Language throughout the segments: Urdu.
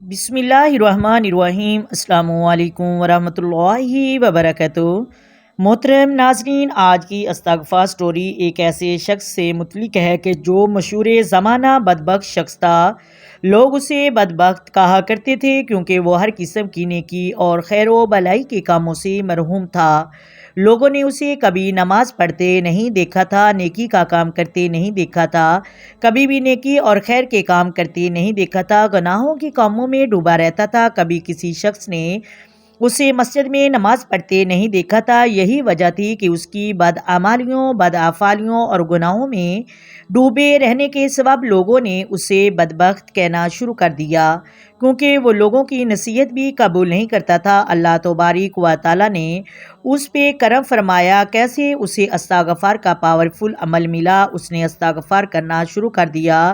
بسم اللہ الرحمن الرحیم۔ السلام علیکم ورحمۃ اللہ وبرکاتہ۔ محترم ناظرین، آج کی استغفار سٹوری ایک ایسے شخص سے متعلق ہے کہ جو مشہور زمانہ بدبخت شخص تھا۔ لوگ اسے بدبخت کہا کرتے تھے کیونکہ وہ ہر قسم کی نیکی اور خیر و بھلائی کے کاموں سے مرحوم تھا۔ لوگوں نے اسے کبھی نماز پڑھتے نہیں دیکھا تھا، نیکی کا کام کرتے نہیں دیکھا تھا، کبھی بھی نیکی اور خیر کے کام کرتے نہیں دیکھا تھا، گناہوں کے کاموں میں ڈوبا رہتا تھا۔ کبھی کسی شخص نے اسے مسجد میں نماز پڑھتے نہیں دیکھا تھا۔ یہی وجہ تھی کہ اس کی بدعمالیوں، بدافعالیوں اور گناہوں میں ڈوبے رہنے کے سبب لوگوں نے اسے بدبخت کہنا شروع کر دیا، کیونکہ وہ لوگوں کی نصیحت بھی قبول نہیں کرتا تھا۔ اللہ تبارک و تعالیٰ نے اس پہ کرم فرمایا۔ کیسے؟ اسے استغفار کا پاورفل عمل ملا۔ اس نے استغفار کرنا شروع کر دیا،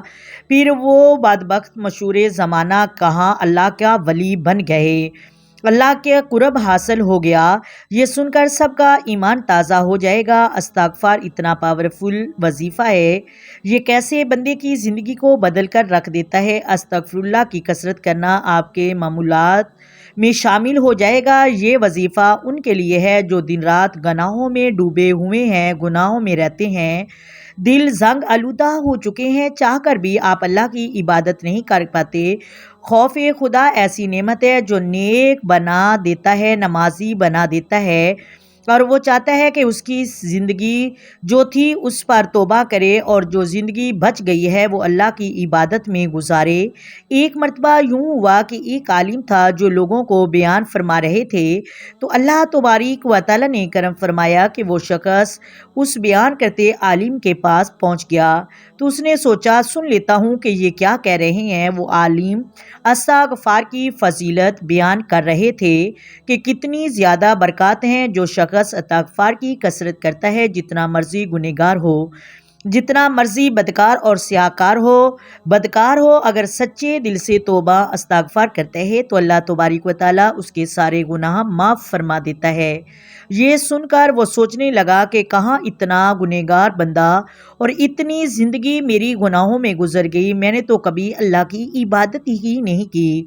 پھر وہ بدبخت مشہور زمانہ کہاں اللہ کا ولی بن گئے، اللہ کے قرب حاصل ہو گیا۔ یہ سن کر سب کا ایمان تازہ ہو جائے گا۔ استغفار اتنا پاورفل وظیفہ ہے، یہ کیسے بندے کی زندگی کو بدل کر رکھ دیتا ہے۔ استغفر اللہ کی کثرت کرنا آپ کے معمولات میں شامل ہو جائے گا۔ یہ وظیفہ ان کے لیے ہے جو دن رات گناہوں میں ڈوبے ہوئے ہیں، گناہوں میں رہتے ہیں، دل زنگ آلودہ ہو چکے ہیں، چاہ کر بھی آپ اللہ کی عبادت نہیں کر پاتے۔ خوف خدا ایسی نعمت ہے جو نیک بنا دیتا ہے، نمازی بنا دیتا ہے، اور وہ چاہتا ہے کہ اس کی زندگی جو تھی اس پر توبہ کرے اور جو زندگی بچ گئی ہے وہ اللہ کی عبادت میں گزارے۔ ایک مرتبہ یوں ہوا کہ ایک عالم تھا جو لوگوں کو بیان فرما رہے تھے، تو اللہ تبارک و تعالیٰ نے کرم فرمایا کہ وہ شخص اس بیان کرتے عالم کے پاس پہنچ گیا۔ تو اس نے سوچا سن لیتا ہوں کہ یہ کیا کہہ رہے ہیں۔ وہ عالم استغفار کی فضیلت بیان کر رہے تھے کہ کتنی زیادہ برکات ہیں جو شخص استغفار کی کثرت کرتا ہے، جتنا مرضی گنہگار ہو، جتنا مرضی بدکار اور سیاہکار ہو، اگر سچے دل سے توبہ استغفار کرتا ہے تو اللہ تبارک و تعالیٰ اس کے سارے گناہ معاف فرما دیتا ہے۔ یہ سن کر وہ سوچنے لگا کہ کہاں اتنا گنہگار بندہ اور اتنی زندگی میری گناہوں میں گزر گئی، میں نے تو کبھی اللہ کی عبادت ہی نہیں کی،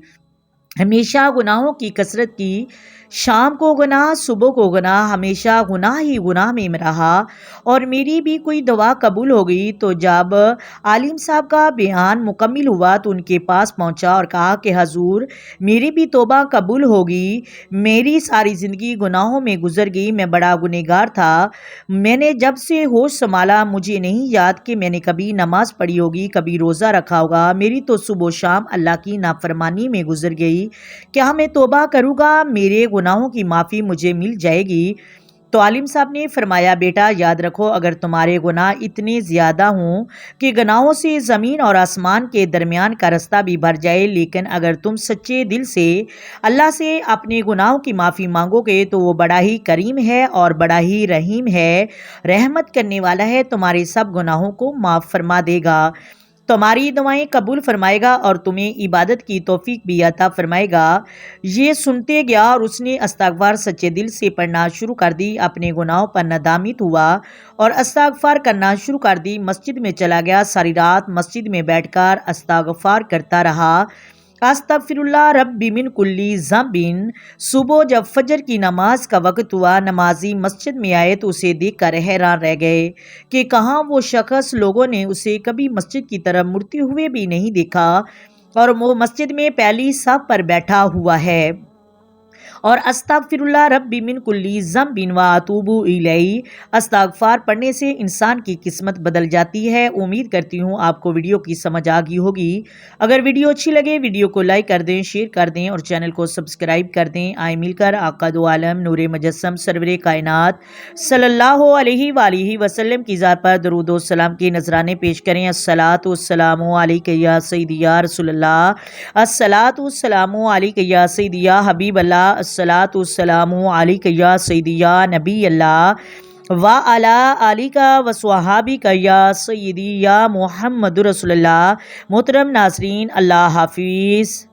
ہمیشہ گناہوں کی کثرت کی، شام کو گناہ، صبح کو گناہ، ہمیشہ گناہ ہی گناہ میں رہا، اور میری بھی کوئی دعا قبول ہو گئی۔ تو جب عالم صاحب کا بیان مکمل ہوا تو ان کے پاس پہنچا اور کہا کہ حضور، میری بھی توبہ قبول ہوگی، میری ساری زندگی گناہوں میں گزر گئی، میں بڑا گنہگار تھا، میں نے جب سے ہوش سنبھالا مجھے نہیں یاد کہ میں نے کبھی نماز پڑھی ہوگی، کبھی روزہ رکھا ہوگا، میری تو صبح و شام اللہ کی نافرمانی میں گزر گئی، کیا میں توبہ کروں گا میرے گناہوں کی معافی مجھے مل جائے گی؟ تو عالم صاحب نے فرمایا بیٹا یاد رکھو، اگر تمہارے گناہ اتنے زیادہ ہوں کہ گناہوں سے زمین اور آسمان کے درمیان کا رستہ بھی بھر جائے، لیکن اگر تم سچے دل سے اللہ سے اپنے گناہوں کی معافی مانگو گے تو وہ بڑا ہی کریم ہے اور بڑا ہی رحیم ہے، رحمت کرنے والا ہے، تمہارے سب گناہوں کو معاف فرما دے گا، تمہاری دعائیں قبول فرمائے گا اور تمہیں عبادت کی توفیق بھی عطا فرمائے گا۔ یہ سنتے گیا اور اس نے استغفار سچے دل سے پڑھنا شروع کر دی، اپنے گناہوں پر ندامت ہوا اور استغفار کرنا شروع کر دی، مسجد میں چلا گیا، ساری رات مسجد میں بیٹھ کر استغفار کرتا رہا، استغفر اللہ ربی من کلی ذنب۔ صبح جب فجر کی نماز کا وقت ہوا، نمازی مسجد میں آئے تو اسے دیکھ کر حیران رہ گئے کہ کہاں وہ شخص، لوگوں نے اسے کبھی مسجد کی طرف مڑتے ہوئے بھی نہیں دیکھا اور وہ مسجد میں پہلی صف پر بیٹھا ہوا ہے اور استغفر اللہ ربی من کلی ذنب واتوب الیہ۔ استغفار پڑھنے سے انسان کی قسمت بدل جاتی ہے۔ امید کرتی ہوں آپ کو ویڈیو کی سمجھ آ گئی ہوگی۔ اگر ویڈیو اچھی لگے ویڈیو کو لائک کر دیں، شیئر کر دیں اور چینل کو سبسکرائب کر دیں۔ آئیں مل کر آقا دو عالم نور مجسم سرور کائنات صلی اللہ علیہ وآلہ وسلم کی ذات پر درود و سلام کے نذرانے پیش کریں۔ الصلاۃ والسلام علیک یا سیدی یا رسول اللہ، الصلاۃ والسلام علیک یا سیدی یا حبیب اللہ، الصلاۃ والسلام علیک یا سیدی یا نبی اللہ وعلی آلک وصحابک یا سیدی یا محمد رسول اللہ۔ محترم ناظرین، اللہ حافظ۔